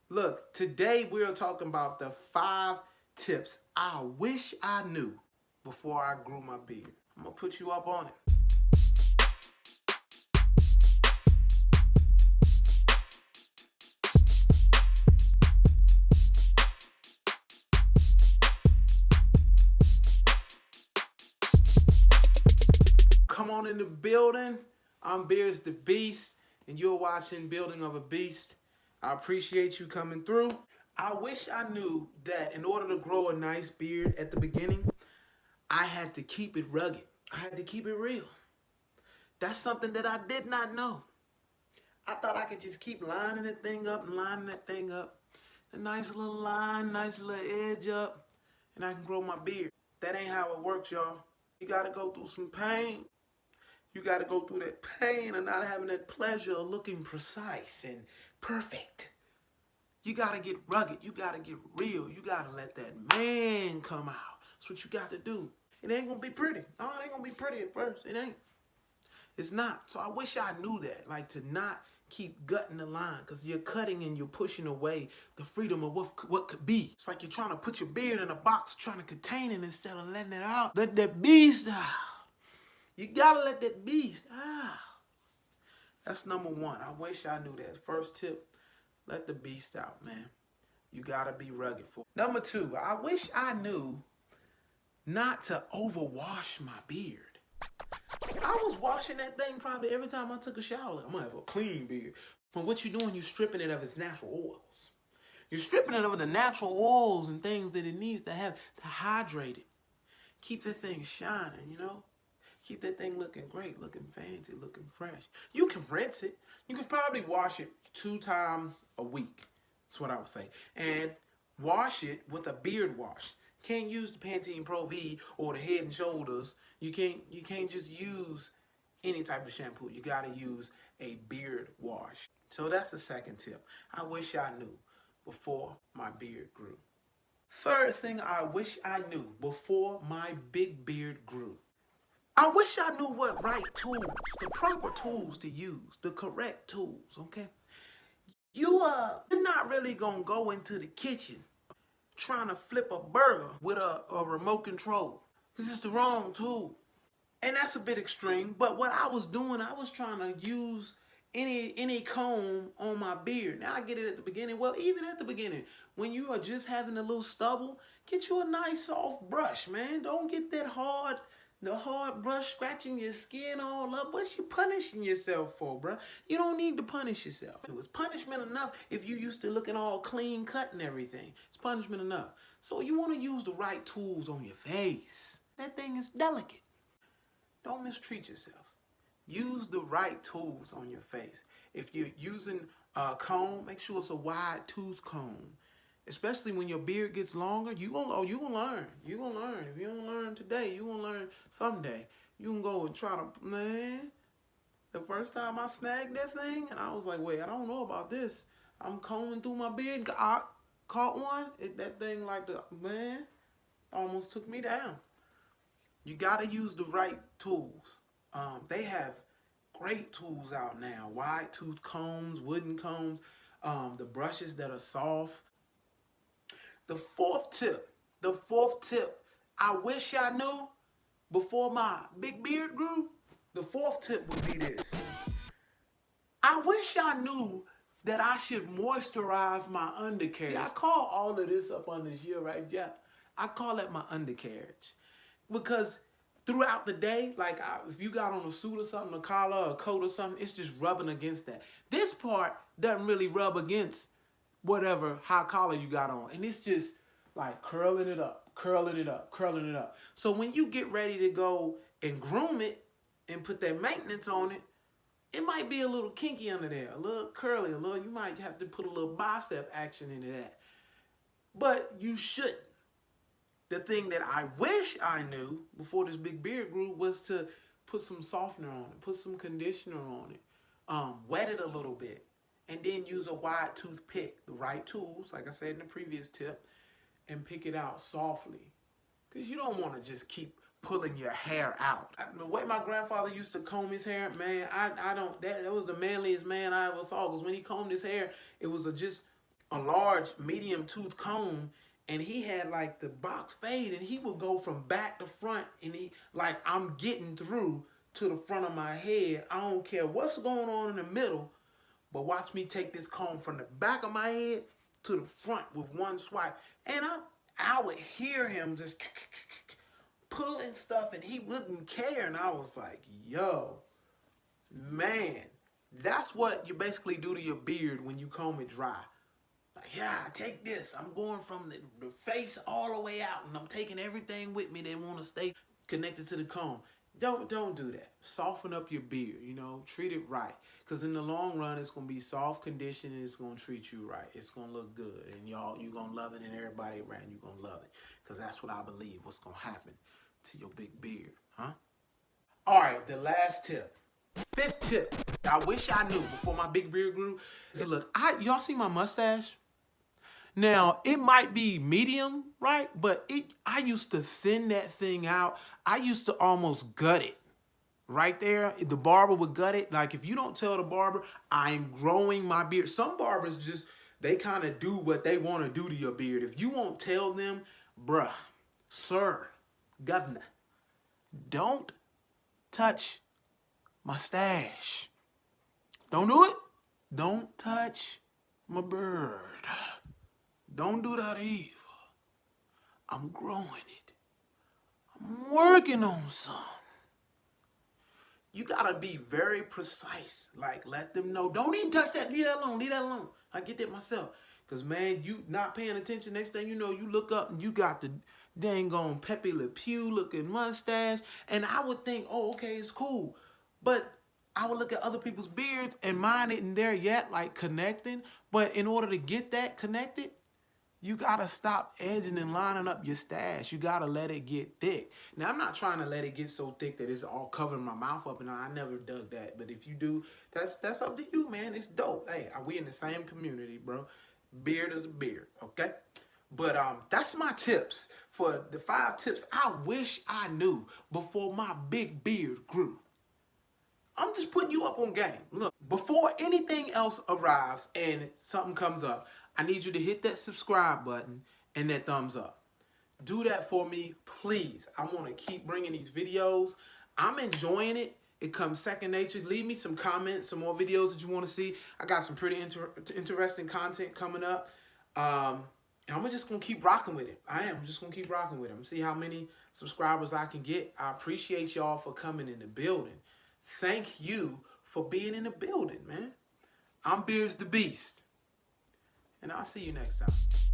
Look, today we're talking about the 5 tips I wish I knew before I grew my beard. I'm gonna put you up on it. Come on in the building. I'm Beardz the Beast, and you're watching Building of a Beast. I appreciate you coming through. I wish I knew that in order to grow a nice beard at the beginning, I had to keep it rugged. I had to keep it real. That's something that I did not know. I thought I could just keep lining that thing up and lining that thing up. A nice little line, nice little edge up, and I can grow my beard. That ain't how it works, y'all. You gotta go through some pain. You gotta go through that pain of not having that pleasure of looking precise and perfect. You gotta get rugged. You gotta get real. You gotta let that man come out. That's what you got to do. It ain't gonna be pretty. No, it ain't gonna be pretty at first. It ain't. It's not. So I wish I knew that. Like, to not keep gutting the line, because you're cutting and you're pushing away the freedom of what could be. It's like you're trying to put your beard in a box, trying to contain it instead of letting it out. Let that beast out. You gotta let that beast out. That's number one. I wish I knew that. First tip, let the beast out, man. You gotta be rugged for it. Number two, I wish I knew not to overwash my beard. I was washing that thing probably every time I took a shower. I'm gonna have a clean beard. But what you're doing, you're stripping it of its natural oils. You're stripping it of the natural oils and things that it needs to have to hydrate it. Keep the thing shining, you know? Keep that thing looking great, looking fancy, looking fresh. You can rinse it. You can probably wash it 2 times a week. That's what I would say. And wash it with a beard wash. Can't use the Pantene Pro V or the Head and Shoulders. You can't just use any type of shampoo. You gotta use a beard wash. So that's the second tip. I wish I knew before my beard grew. Third thing I wish I knew before my big beard grew. I wish I knew what right tools, the proper tools to use, the correct tools, okay? You're not really gonna go into the kitchen trying to flip a burger with a remote control. This is the wrong tool. And that's a bit extreme, but what I was doing, I was trying to use any comb on my beard. Now I get it at the beginning. Well, even at the beginning, when you are just having a little stubble, get you a nice soft brush, man. Don't get that the hard brush scratching your skin all up. What you punishing yourself for, bruh? You don't need to punish yourself. It was punishment enough if you used to looking all clean cut and everything. It's punishment enough. So you want to use the right tools on your face. That thing is delicate. Don't mistreat yourself. Use the right tools on your face. If you're using a comb, make sure it's a wide tooth comb. Especially when your beard gets longer, you gonna learn. You gonna learn. If you don't learn today, you gonna learn someday. You can go and try to, man. The first time I snagged that thing, and I was like, wait, I don't know about this. I'm combing through my beard, and I caught one. That thing, like, man, almost took me down. You gotta use the right tools. They have great tools out now. Wide tooth combs, wooden combs, the brushes that are soft. The fourth tip, I wish I knew before my big beard grew. The fourth tip would be this. I wish I knew that I should moisturize my undercarriage. I call all of this up under here, right? Yeah, I call that my undercarriage. Because throughout the day, like if you got on a suit or something, a collar, a coat or something, it's just rubbing against that. This part doesn't really rub against whatever high collar you got on. And it's just like curling it up, curling it up, curling it up. So when you get ready to go and groom it and put that maintenance on it, it might be a little kinky under there, a little curly, you might have to put a little bicep action into that. But you shouldn't. The thing that I wish I knew before this big beard grew was to put some softener on it, put some conditioner on it, wet it a little bit, and then use a wide tooth pick, the right tools, like I said in the previous tip, and pick it out softly. Because you don't want to just keep pulling your hair out. The way my grandfather used to comb his hair, man, that was the manliest man I ever saw. Because when he combed his hair, it was just a large medium tooth comb, and he had like the box fade, and he would go from back to front, and he like, I'm getting through to the front of my head. I don't care what's going on in the middle, but watch me take this comb from the back of my head to the front with one swipe. And I would hear him just pulling stuff, and he wouldn't care. And I was like, yo, man, that's what you basically do to your beard when you comb it dry. Like, yeah, take this. I'm going from the face all the way out, and I'm taking everything with me that want to stay connected to the comb. Don't do that. Soften up your beard, you know, treat it right. Because in the long run, it's going to be soft condition, and it's going to treat you right. It's going to look good, and y'all, you're going to love it, and everybody around you going to love it. Because that's what I believe what's going to happen to your big beard, huh? All right, the last tip. 5th tip I wish I knew before my big beard grew is, look, y'all see my mustache? Now, it might be medium, right? But I used to thin that thing out. I used to almost gut it. Right there, the barber would gut it. Like, if you don't tell the barber, I'm growing my beard. Some barbers just, they kind of do what they want to do to your beard. If you won't tell them, bruh, sir, governor, don't touch my stash. Don't do it. Don't touch my bird. Don't do that either. I'm growing it. I'm working on some. You gotta be very precise. Like, let them know. Don't even touch that. Leave that alone. Leave that alone. I get that myself. Because, man, you not paying attention. Next thing you know, you look up and you got the dang on Pepe Le Pew looking mustache. And I would think, oh, okay, it's cool. But I would look at other people's beards and mine isn't there yet, like connecting. But in order to get that connected, you gotta stop edging and lining up your stash. You gotta let it get thick. Now, I'm not trying to let it get so thick that it's all covering my mouth up, and I never dug that. But if you do, that's up to you, man. It's dope. Hey, we in the same community, bro. Beard is a beard, okay? But that's my tips for the 5 tips I wish I knew before my big beard grew. I'm just putting you up on game. Look, before anything else arrives and something comes up, I need you to hit that subscribe button and that thumbs up. Do that for me, please. I want to keep bringing these videos. I'm enjoying it. It comes second nature. Leave me some comments, some more videos that you want to see. I got some pretty interesting content coming up. And I'm just going to keep rocking with it. I'm just going to keep rocking with it. See how many subscribers I can get. I appreciate y'all for coming in the building. Thank you for being in the building, man. I'm Beardz the Beast. And I'll see you next time.